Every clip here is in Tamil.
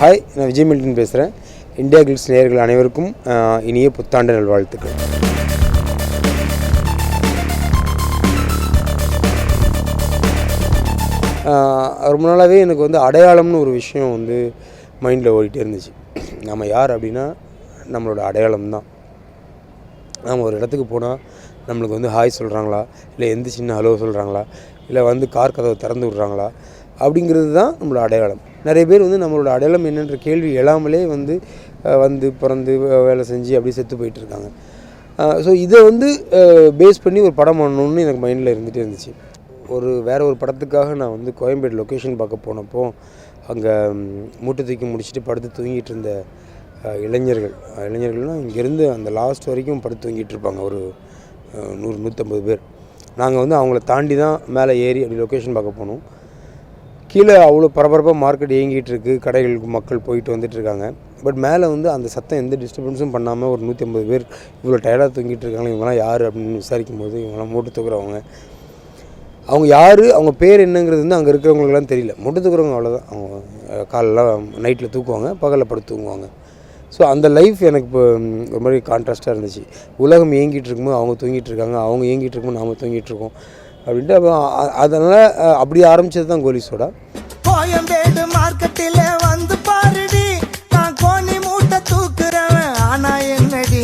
ஹாய், நான் விஜய் மில்டன் பேசுகிறேன். இந்தியா கிளிட்ஸ் நேயர்கள் அனைவருக்கும் இனிய புத்தாண்டு நல்வாழ்த்துக்கள். ரொம்ப நாளாகவே எனக்கு வந்து அடையாளம்னு ஒரு விஷயம் வந்து மைண்டில் ஓடிட்டே இருந்துச்சு. நம்ம யார் அப்படின்னா நம்மளோட அடையாளம் தான். நாம் ஒரு இடத்துக்கு போனால் நம்மளுக்கு வந்து ஹாய் சொல்கிறாங்களா, இல்லை எந்த சின்ன ஹலோ சொல்கிறாங்களா, இல்லை வந்து கார் கதவை திறந்து விட்றாங்களா, அப்படிங்கிறது தான் நம்மளோட அடையாளம். நிறைய பேர் வந்து நம்மளோட அடையாளம் என்னென்ற கேள்வி எழாமலே வந்து பிறந்து வேலை செஞ்சு அப்படியே செத்து போயிட்டுருக்காங்க. ஸோ இதை வந்து பேஸ் பண்ணி ஒரு படம் பண்ணணுன்னு எனக்கு மைண்டில் இருந்துகிட்டே இருந்துச்சு. வேறு ஒரு படத்துக்காக நான் வந்து கோயம்பேடு லொக்கேஷன் பார்க்க போனப்போ அங்கே மூட்டை தூக்கி முடிச்சுட்டு படுத்து தூங்கிட்டு இருந்த இளைஞர்கள்னால் இங்கேருந்து அந்த லாஸ்ட் வரைக்கும் படுத்து தூங்கிட்டு இருப்பாங்க. ஒரு 100-150 பேர். நாங்கள் வந்து அவங்கள தாண்டி தான் மேலே ஏறி அப்படி லொக்கேஷன் பார்க்க போனோம். கீழே அவ்வளோ பரபரப்பாக மார்க்கெட் இயங்கிட்டு இருக்குது, கடைகளுக்கு மக்கள் போயிட்டு வந்துட்டுருக்காங்க. பட் மேலே வந்து அந்த சத்தம் எந்த டிஸ்டர்பன்ஸும் பண்ணாமல் ஒரு 150 பேர் இவ்வளோ டயர்டாக தூங்கிட்டு இருக்காங்க. இவங்களாம் யார் அப்படின்னு விசாரிக்கும் போது இவங்களாம் மூட்டை தூக்குறவங்க. அவங்க யார், அவங்க பேர் என்னங்கிறது வந்து அங்கே இருக்கிறவங்களுக்குலாம் தெரியல. மூட்டை தூக்குறவங்க அவ்வளோதான். அவங்க காலெலாம் நைட்டில் தூக்குவாங்க, பகலில் படுத்து தூங்குவாங்க. ஸோ அந்த லைஃப் எனக்கு இப்போ ஒரு மாதிரி கான்ட்ராஸ்ட்டாக இருந்துச்சு. உலகம் இயங்கிட்டு இருக்கும்போது அவங்க தூங்கிட்டு இருக்காங்க, அவங்க இயங்கிட்டு இருக்கும்போது நாம் தூங்கிட்டு இருக்கோம் அப்படின்ட்டு. அப்போ அதனால் அப்படி ஆரம்பித்தது தான் கோலி சோடா. கோயம்பேடு மார்க்கெட்டில் வந்து பாருடி, நான் கோணி மூட்டை தூக்குறவன் ஆனா என்னடி.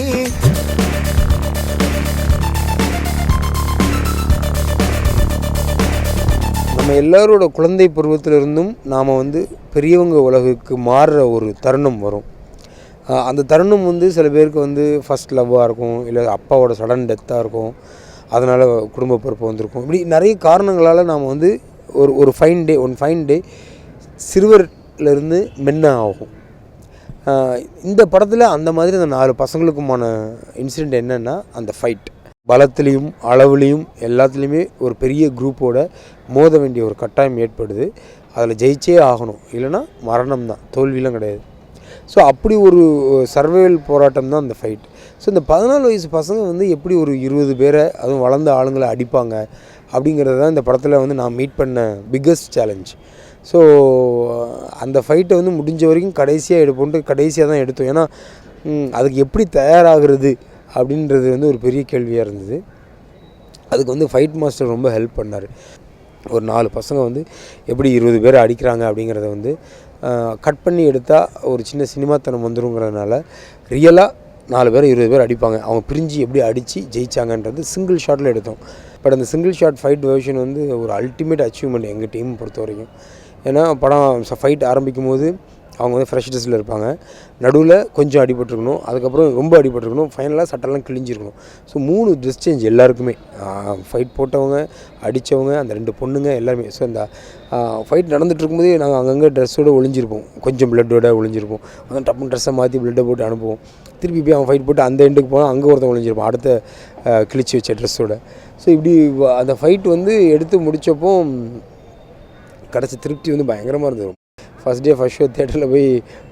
நம்ம எல்லாரோட குழந்தை பருவத்திலிருந்தும் நாம் வந்து பெரியவங்க உலகுக்கு மாறுற ஒரு தருணம் வரும். அந்த தருணம் வந்து சில பேருக்கு வந்து ஃபஸ்ட் லவ்வாக இருக்கும், இல்லை அப்பாவோட சடன் டெத்தாக இருக்கும், அதனால் குடும்ப பொறுப்பு வந்திருக்கும். இப்படி நிறைய காரணங்களால் நாம் வந்து ஒரு ஃபைன் டே சிறுவர்லேருந்து மென்ன ஆகும். இந்த படத்தில் அந்த மாதிரி அந்த 4 பசங்களுக்குமான இன்சிடெண்ட் என்னென்னா, அந்த ஃபைட் பலத்துலேயும் அளவுலேயும் எல்லாத்துலேயுமே ஒரு பெரிய குரூப்போட மோத வேண்டிய ஒரு கட்டாயம் ஏற்படுது. அதில் ஜெயிச்சே ஆகணும், இல்லைனா மரணம் தான், தோல்வியெலாம் கிடையாது. ஸோ அப்படி ஒரு சர்வைவல் போராட்டம் தான் அந்த ஃபைட். ஸோ இந்த 14 வயசு பசங்க வந்து எப்படி ஒரு 20 பேரை, அதுவும் வளர்ந்த ஆளுங்களை அடிப்பாங்க அப்படிங்கிறது தான் இந்த படத்தில் வந்து நான் மீட் பண்ண பிக்கஸ்ட் சேலஞ்ச். ஸோ அந்த ஃபைட்டை வந்து முடிஞ்ச வரைக்கும் கடைசியாக தான் எடுத்தோம். ஏன்னா அதுக்கு எப்படி தயாராகிறது அப்படின்றது வந்து ஒரு பெரிய கேள்வியாக இருந்தது. அதுக்கு வந்து ஃபைட் மாஸ்டர் ரொம்ப ஹெல்ப் பண்ணார். ஒரு 4 பசங்க வந்து எப்படி 20 பேரை அடிக்கிறாங்க அப்படிங்கிறத வந்து கட் பண்ணி எடுத்தால் ஒரு சின்ன சினிமாத்தனம் வந்துருங்கிறதுனால ரியலாக 4 பேர் 20 பேர் அடிப்பாங்க, அவங்க பிரிஞ்சு எப்படி அடித்து ஜெயிச்சாங்கன்றது சிங்கிள் ஷாட்டில் எடுத்தோம். பட் அந்த சிங்கிள் ஷாட் ஃபைட் வெர்ஷன் வந்து ஒரு அல்டிமேட் அச்சீவ்மெண்ட் எங்கள் டீம் பொறுத்த வரைக்கும். ஏன்னா படம் ஃபைட் ஆரம்பிக்கும் போது அவங்க வந்து ஃப்ரெஷ் ட்ரெஸ்ஸில் இருப்பாங்க, நடுவில் கொஞ்சம் அடிபட்டுருக்கணும், அதுக்கப்புறம் ரொம்ப அடிபட்டுருக்கணும், ஃபைனலாக சட்டெல்லாம் கிழிஞ்சிருக்கணும். ஸோ 3 ட்ரெஸ் சேஞ்ச் எல்லாருக்குமே, ஃபைட் போட்டவங்க, அடித்தவங்க, அந்த 2 பொண்ணுங்க எல்லாருமே. ஸோ அந்த ஃபைட் நடந்துகிட்டு இருக்கும்போதே நாங்கள் அங்கங்கே ட்ரெஸ்ஸோடு ஒளிஞ்சிருப்போம், கொஞ்சம் பிளட்டோட ஒளிஞ்சிருப்போம். அதான் டப்புன்னு ட்ரெஸ்ஸை மாற்றி பிளட்டை போட்டு அனுப்புவோம். திருப்பி போய் அவன் ஃபைட் போட்டு அந்த எண்டுக்கு போனால் அங்கே ஒருத்தன் ஒளிஞ்சிருப்போம் அடுத்த கிழிச்சி வச்ச ட்ரெஸ்ஸோட. ஸோ இப்படி அந்த ஃபைட் வந்து எடுத்து முடித்தப்போ கிடச்ச திருப்தி வந்து பயங்கரமாக இருந்தது. ஃபஸ்ட் ஷோ தியேட்டரில் போய்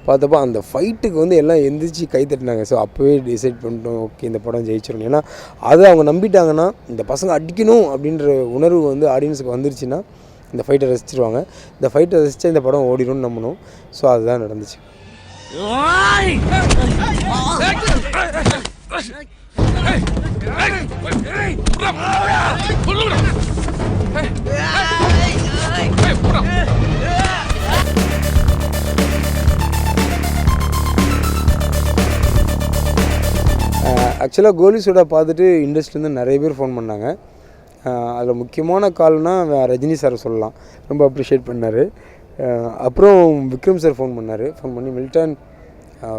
பார்த்தப்போ அந்த ஃபைட்டுக்கு வந்து எல்லாம் எந்திரிச்சு கை தட்டினாங்க. ஸோ அப்போவே டிசைட் பண்ணிட்டோம், ஓகே இந்த படம் ஜெயிச்சிடணும். ஏன்னா அதை அவங்க நம்பிட்டாங்கன்னா, இந்த பசங்க அடிக்கணும் அப்படின்ற உணர்வு வந்து ஆடியன்ஸுக்கு வந்துருச்சுன்னா இந்த ஃபைட்டை ரசிச்சிருவாங்க. இந்த ஃபைட்டை ரசித்தா இந்த படம் ஓடிடும்னு நம்பணும். ஸோ அதுதான் நடந்துச்சு. ஆக்சுவலாக கோலி சோடா பார்த்துட்டு இண்டஸ்ட்ரிலேருந்து நிறைய பேர் ஃபோன் பண்ணாங்க. அதில் முக்கியமான கால்னால் ரஜினி சார் சொல்லலாம், ரொம்ப அப்ரிஷியேட் பண்ணார். அப்புறம் விக்ரம் சார் ஃபோன் பண்ணி மில்டன்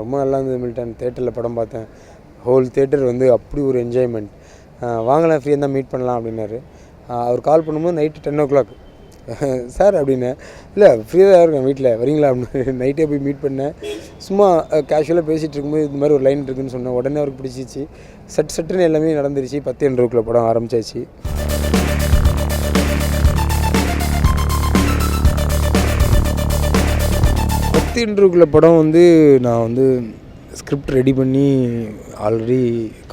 ரொம்ப நல்லா இருந்தது மில்டன், தேட்டரில் படம் பார்த்தேன், ஹோல் தேட்டர் வந்து அப்படி ஒரு என்ஜாய்மெண்ட், வாங்கலாம் ஃப்ரீயாக தான் மீட் பண்ணலாம் அப்படின்னாரு. அவர் கால் பண்ணும்போது நைட்டு 10 o'clock சார் அப்படின்னேன். இல்லை ஃப்ரீயாக தான் இருக்கேன் வீட்டில், வரீங்களா அப்படின்னு. நைட்டே போய் மீட் பண்ணேன். சும்மா கேஷுவலாக பேசிகிட்டு இருக்கும்போது இது மாதிரி ஒரு லைன் இருக்குதுன்னு சொன்னேன். உடனே அவருக்கு பிடிச்சிச்சு. சட்டுன்னு எல்லாமே நடந்துருச்சு. 10 படம் ஆரம்பிச்சாச்சு. 10 படம் வந்து நான் வந்து ஸ்கிரிப்ட் ரெடி பண்ணி ஆல்ரெடி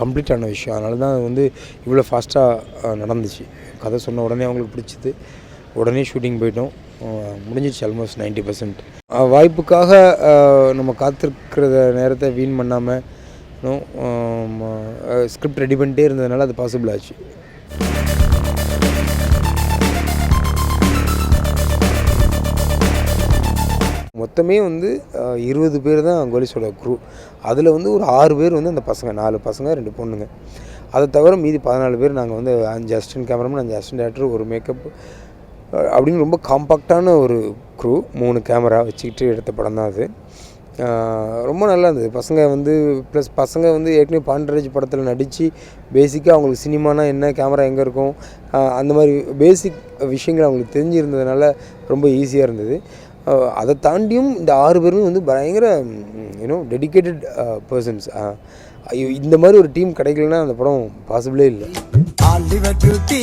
கம்ப்ளீட் ஆன விஷயம். அதனால தான் வந்து இவ்வளோ ஃபாஸ்ட்டாக நடந்துச்சு. கதை சொன்ன உடனே அவங்களுக்கு பிடிச்சிது. உடனே ஷூட்டிங் போயிட்டோம். முடிஞ்சிடுச்சு ஆல்மோஸ்ட் 90%. வாய்ப்புக்காக நம்ம காத்திருக்கிற நேரத்தை வீண் பண்ணாமல் ஸ்கிரிப்ட் ரெடி பண்ணிட்டே இருந்ததுனால அது பாசிபிள் ஆச்சு. மொத்தமே வந்து 20 பேர் தான் கோலிஸோட க்ரூ. அதில் வந்து ஒரு 6 பேர் வந்து அந்த பசங்க, 4 பசங்க 2 பொண்ணுங்க. அதை தவிர மீதி 14 பேர் நாங்கள் வந்து 5 அசிஸ்டன்ட் கேமராமேன், 5 அசிஸ்டன்ட் டேரக்டர், ஒரு மேக்கப் அப்படின்னு ரொம்ப காம்பாக்டான ஒரு க்ரூ. 3 கேமரா வச்சுக்கிட்டு எடுத்த படம் தான் அது. ரொம்ப நல்லா இருந்தது. பசங்க வந்து ப்ளஸ் பசங்க வந்து ஏற்கனவே பாண்டராஜ் படத்தில் நடித்து பேசிக்காக அவங்களுக்கு சினிமானா என்ன, கேமரா எங்கே இருக்கும், அந்த மாதிரி பேசிக் விஷயங்கள் அவங்களுக்கு தெரிஞ்சிருந்ததுனால ரொம்ப ஈஸியாக இருந்தது. அதை தாண்டியும் இந்த 6 பேரும் வந்து பயங்கர டெடிக்கேட்டட் பர்சன்ஸ். இந்த மாதிரி ஒரு டீம் கிடைக்கலன்னா அந்த படம் பாசிபிளே இல்லை. ஆலிவர் பியூட்டி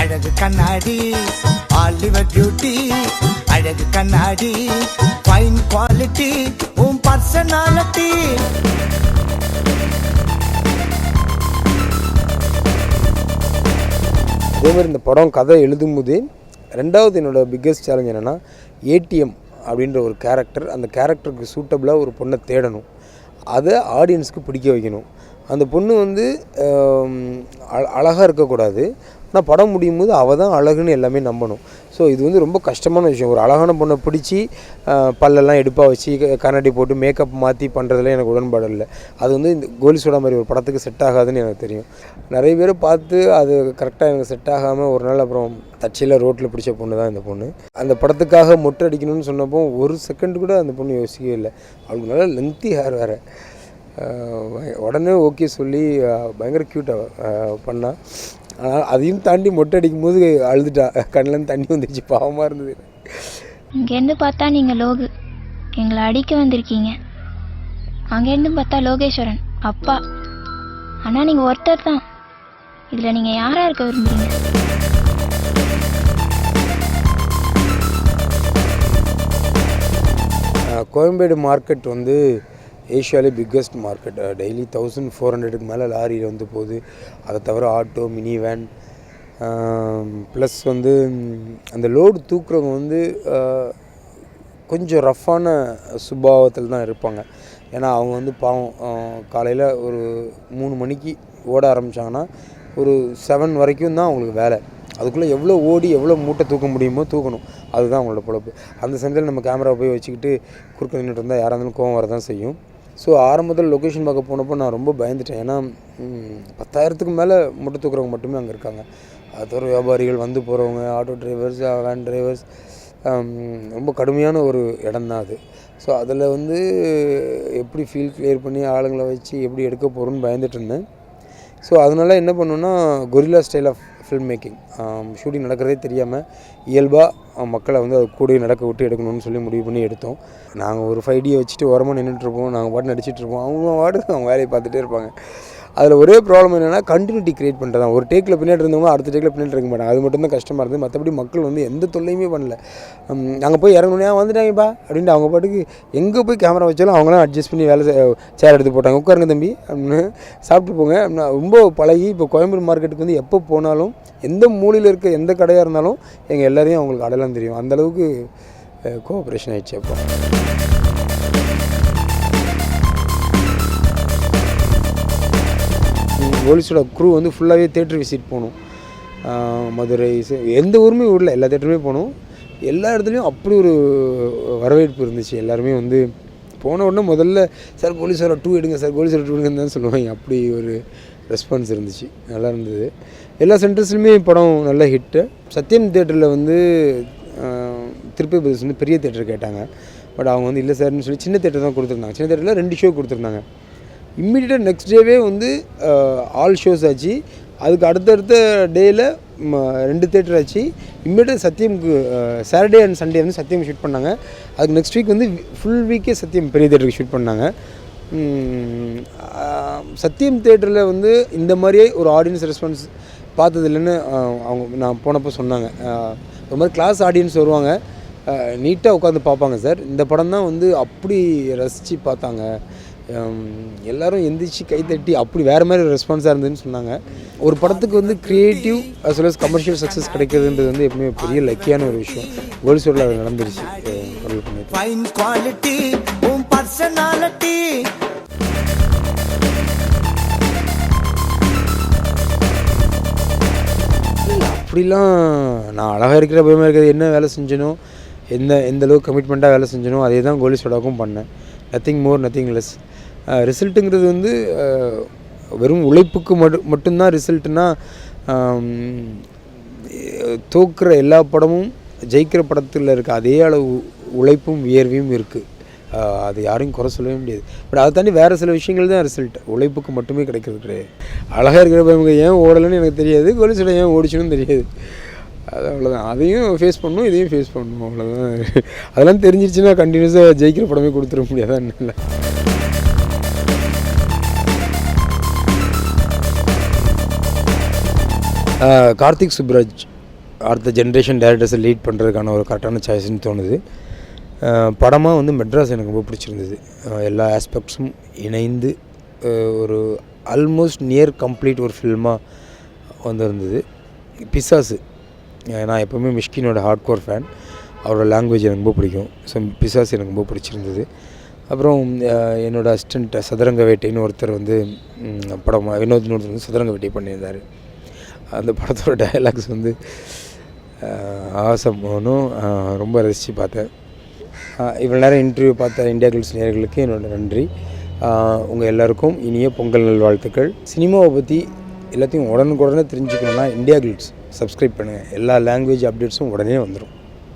அழகு கண்ணாடி, ஆலிவர் பியூட்டி அழகு கண்ணாடி, ஃபைன் குவாலிட்டி உன் பர்சனாலிட்டி. அதே மாதிரி இந்த படம் கதை எழுதும்போது ரெண்டாவது என்னோடய பிக்கஸ்ட் சேலஞ்ச் என்னென்னா, ஏடிஎம் அப்படின்ற ஒரு கேரக்டர், அந்த கேரக்டருக்கு சூட்டபிளாக ஒரு பொண்ணை தேடணும், அதை ஆடியன்ஸுக்கு பிடிக்க வைக்கணும். அந்த பொண்ணு வந்து அழகாக இருக்கக்கூடாது, ஆனால் படம் முடியும் போது அவள் தான் அழகுன்னு எல்லாமே நம்பணும். ஸோ இது வந்து ரொம்ப கஷ்டமான விஷயம். ஒரு அழகான பொண்ணை பிடிச்சி பல்லெல்லாம் எடுப்பாக வச்சு கண்ணாடி போட்டு மேக்கப் மாற்றி பண்ணுறதுல எனக்கு உடன்பாடு இல்லை. அது வந்து இந்த கோலிசோடா மாதிரி ஒரு படத்துக்கு செட் ஆகாதுன்னு எனக்கு தெரியும். நிறைய பேர் பார்த்து அது கரெக்டாக எனக்கு செட் ஆகாமல் ஒரு நாள் அப்புறம் தச்சியில் ரோட்டில் பிடிச்ச பொண்ணு தான் இந்த பொண்ணு. அந்த படத்துக்காக மொட்டை அடிக்கணும்னு சொன்னப்போ ஒரு செகண்ட் கூட அந்த பொண்ணு யோசிக்கவே இல்லை. அவளுக்கு நல்லா லென்த்தி ஹேர் வேறு. உடனே ஓகே சொல்லி பயங்கர க்யூட்டாக பண்ணால். ஆனால் அதையும் தாண்டி மொட்டை அடிக்கும் போது அழுதுட்டா, கண்ணிலேருந்து தண்ணி வந்துடுச்சு, பாவமாக இருந்தது. இங்கேருந்து பார்த்தா நீங்கள் லோகு, எங்களை அடிக்க வந்திருக்கீங்க. அங்கேருந்து பார்த்தா லோகேஸ்வரன் அப்பா, ஆனால் நீங்கள் ஒருத்தர் தான். இதில் நீங்கள் யாராக இருக்க விரும்புகிறீங்க? கோயம்பேடு மார்க்கெட் வந்து ஏஷியாவிலே பிக்கஸ்ட் மார்க்கெட். டெய்லி 1400க்கு மேலே லாரியில் வந்து போகுது. அதை தவிர ஆட்டோ, மினி வேன், ப்ளஸ் வந்து அந்த லோடு தூக்குறவங்க வந்து கொஞ்சம் ரஃப்பான சுபாவத்தில் தான் இருப்பாங்க. ஏன்னா அவங்க வந்து பாவம் காலையில் ஒரு 3 மணிக்கு ஓட ஆரம்பித்தாங்கன்னா ஒரு 7 வரைக்கும் தான் அவங்களுக்கு வேலை. அதுக்குள்ளே எவ்வளோ ஓடி எவ்வளோ மூட்டை தூக்க முடியுமோ தூக்கணும், அதுதான் அவங்களோட பொழப்பு. அந்த சமயத்தில் நம்ம கேமரா போய் வச்சுக்கிட்டு குறுக்க நின்றுட்டு இருந்தால் யாராக இருந்தாலும் கோவம் வரதான் செய்யும். ஸோ ஆரம்பத்தில் லொக்கேஷன் பார்க்க போனப்போ நான் ரொம்ப பயந்துட்டேன். ஏன்னா 10,000க்கு மேலே மூட்டை தூக்குறவங்க மட்டுமே அங்கே இருக்காங்க. அது தவிர வியாபாரிகள், வந்து போகிறவங்க, ஆட்டோ டிரைவர்ஸ், வேன் டிரைவர்ஸ், ரொம்ப கடுமையான ஒரு இடம் தான் அது. ஸோ அதில் வந்து எப்படி ஃபீல் கிளியர் பண்ணி ஆளுங்களை வச்சு எப்படி எடுக்க போகிறோன்னு பயந்துட்டு இருந்தேன். ஸோ அதனால் என்ன பண்ணோன்னா, gorilla style of film making, shooting நடக்கிறதே தெரியாமல் இயல்பாக மக்களை வந்து அது கூட நடக்க விட்டு எடுக்கணும்னு சொல்லி முடிவு பண்ணி எடுத்தோம். நாங்கள் ஒரு 5D வச்சுட்டு ஓரமாக நின்றுட்டுருப்போம், நாங்கள் பாட்டு நடிச்சிட்ருப்போம், அவங்க வேலையை பார்த்துட்டே இருப்பாங்க. அதில் ஒரே ப்ராப்ளம் என்னென்னா, கண்டினியூட்டி க்ரியேட் பண்ணுறது தான். ஒரு டேக்கில் பின்னாடி இருந்தவங்க அடுத்த டேக்கில் பின்னாடி இருக்க மாட்டாங்க. அது மட்டும்தான் கஷ்டமாக இருந்தது. மற்றபடி மக்கள் வந்து எந்த தொல்லையுமே பண்ணல. நாங்கள் போய் இறங்கணுன்னே வந்துட்டாங்கப்பா அப்படின்ட்டு அவங்க பாட்டுக்கு எங்கே போய் கேமரா வச்சாலும் அவங்களாம் அட்ஜஸ்ட் பண்ணி வேலை சேர் எடுத்து போட்டாங்க. உட்காருங்க தம்பி அப்படின்னு, சாப்பிட்டு போங்க அப்படின்னா ரொம்ப பழகி. இப்போ கோயம்பேடு மார்க்கெட்டுக்கு வந்து எப்போ போனாலும் எந்த மூலையில் இருக்க எந்த கடையாக இருந்தாலும் எங்கள் எல்லாரையும் அவங்களுக்கு அடையாளம் தெரியும். அந்தளவுக்கு கோஆப்ரேஷன் ஆகிடுச்சு. அப்போ கோலிஸோட க்ரூ வந்து ஃபுல்லாகவே தேட்டர் விசிட் போகணும். மதுரை, எந்த ஊருமே ஊரில் எல்லா தேட்டருமே போகணும். எல்லா இடத்துலையும் அப்படி ஒரு வரவேற்பு இருந்துச்சு. எல்லாருமே வந்து போன உடனே முதல்ல சார் கோலிஸோட 2 எடுங்க, சார் கோலிஸோட 2 எடுங்கன்னு தான் சொல்லுவாங்க. அப்படி ஒரு ரெஸ்பான்ஸ் இருந்துச்சு, நல்லா இருந்தது. எல்லா சென்டர்ஸ்லையுமே படம் நல்ல ஹிட்டு. சத்யம் தேட்டரில் வந்து திருப்பதி பிரதர்ஸ் வந்து பெரிய தேட்டர் கேட்டாங்க. பட் அவங்க வந்து இல்லை சார்னு சொல்லி சின்ன தேட்டர் தான் கொடுத்துருந்தாங்க. சின்ன தேட்டரில் 2 ஷோ கொடுத்துருந்தாங்க. இம்மிடியட்டாக நெக்ஸ்ட் டேவே வந்து ஆல் ஷோஸ் ஆச்சு. அதுக்கு அடுத்தடுத்த டேயில் 2 தேட்டர் ஆச்சு. இம்மிடியட்டாக சத்யமுக்கு சாட்டர்டே அண்ட் சண்டே வந்து சத்யம் ஷூட் பண்ணாங்க. அதுக்கு நெக்ஸ்ட் வீக் வந்து ஃபுல் வீக்கே சத்யம் பெரிய தேட்டருக்கு ஷூட் பண்ணாங்க. சத்யம் தேட்டரில் வந்து இந்த மாதிரியே ஒரு ஆடியன்ஸ் ரெஸ்பான்ஸ் பார்த்தது இல்லைன்னு நான் போனப்போ சொன்னாங்க. ஒரு மாதிரி கிளாஸ் ஆடியன்ஸ் வருவாங்க, நீட்டாக உட்காந்து பார்ப்பாங்க சார். இந்த படம் தான் வந்து அப்படி ரசித்து பார்த்தாங்க. எல்லோரும் எந்திரிச்சு கைத்தட்டி அப்படி வேறு மாதிரி ஒரு ரெஸ்பான்ஸாக இருந்ததுன்னு சொன்னாங்க. ஒரு படத்துக்கு வந்து creative as well as commercial success கிடைக்கிறதுன்றது வந்து எப்பவுமே பெரிய லக்கியான ஒரு விஷயம். கோல்ட் ஸ்டோரில் அது நடந்துருச்சு. ஃபைன் குவாலிட்டி உன் பர்சனாலிட்டி. அப்படிலாம் நான் அழகாக இருக்கிற பயமாக இருக்கிறது என்ன வேலை செஞ்சனோ எந்த அளவுக்கு கமிட்மெண்ட்டாக வேலை செஞ்சனோ அதே தான் கோலி சோடாவுக்கும் பண்ணேன். Nothing more nothing less. ரிசல்ட்டுங்கிறது வந்து வெறும் உழைப்புக்கு மட்டும்தான் ரிசல்ட்டுனா தோக்குற எல்லா படமும் ஜெயிக்கிற படத்தில் இருக்க அதே அளவு உழைப்பும் வியர்வையும் இருக்குது. அது யாரையும் குறை சொல்லவே முடியாது. பட் அதை தாண்டி வேறு சில விஷயங்கள் தான் ரிசல்ட். உழைப்புக்கு மட்டுமே கிடைக்கிறது கிடையாது. அழகாக இருக்கிற பயமுக ஏன் ஓடலைன்னு எனக்கு தெரியாது, கோலி சோடா ஏன் ஓடிச்சுன்னு தெரியாது. அது அவ்வளோதான். அதையும் ஃபேஸ் பண்ணணும், இதையும் ஃபேஸ் பண்ணணும், அவ்வளோதான். அதெல்லாம் தெரிஞ்சிருச்சுன்னா கண்டினியூஸாக ஜெயிக்கிற படமே கொடுத்துட முடியாதான்னு இல்லை. கார்த்திக் சுப்ராஜ் அடுத்த ஜென்ரேஷன் டேரக்டர்ஸை லீட் பண்ணுறதுக்கான ஒரு கரெக்டான சாய்ஸ்ன்னு தோணுது. படமாக வந்து மெட்ராஸ் எனக்கு ரொம்ப பிடிச்சிருந்தது. எல்லா ஆஸ்பெக்ட்ஸும் இணைந்து ஒரு ஆல்மோஸ்ட் நியர் கம்ப்ளீட் ஒரு ஃபில்மாக வந்திருந்தது. பிசாசு நான் எப்போவுமே மிஷ்கினோட ஹார்ட் கோர் ஃபேன். அவரோட லாங்குவேஜ் எனக்கு ரொம்ப பிடிக்கும். ஸோ பிசாசு எனக்கு ரொம்ப பிடிச்சிருந்தது. அப்புறம் என்னோடய அசிஸ்டண்ட் சதுரங்க வேட்டைன்னு ஒருத்தர் வந்து படம் வினோத்னு ஒருத்தர் வந்து சதுரங்க வேட்டை பண்ணியிருந்தார். அந்த படத்தோட டயலாக்ஸ் வந்து ஆசமானும் ரொம்ப ரசித்து பார்த்தேன். இவ்வளோ நேரம் இன்டர்வியூ பார்த்த இந்தியா கிளிட்ஸ் நேயர்களுக்கு என்னோட நன்றி. உங்கள் எல்லாருக்கும் இனிய பொங்கல் நல்வாழ்த்துக்கள். சினிமாவை பற்றி எல்லாத்தையும் உடனுக்குடனே தெரிஞ்சுக்கணுன்னா இந்தியா கிளிட்ஸ் சப்ஸ்கிரைப் பண்ணுங்கள். எல்லா லாங்குவேஜ் அப்டேட்ஸும் உடனே வந்துடும்.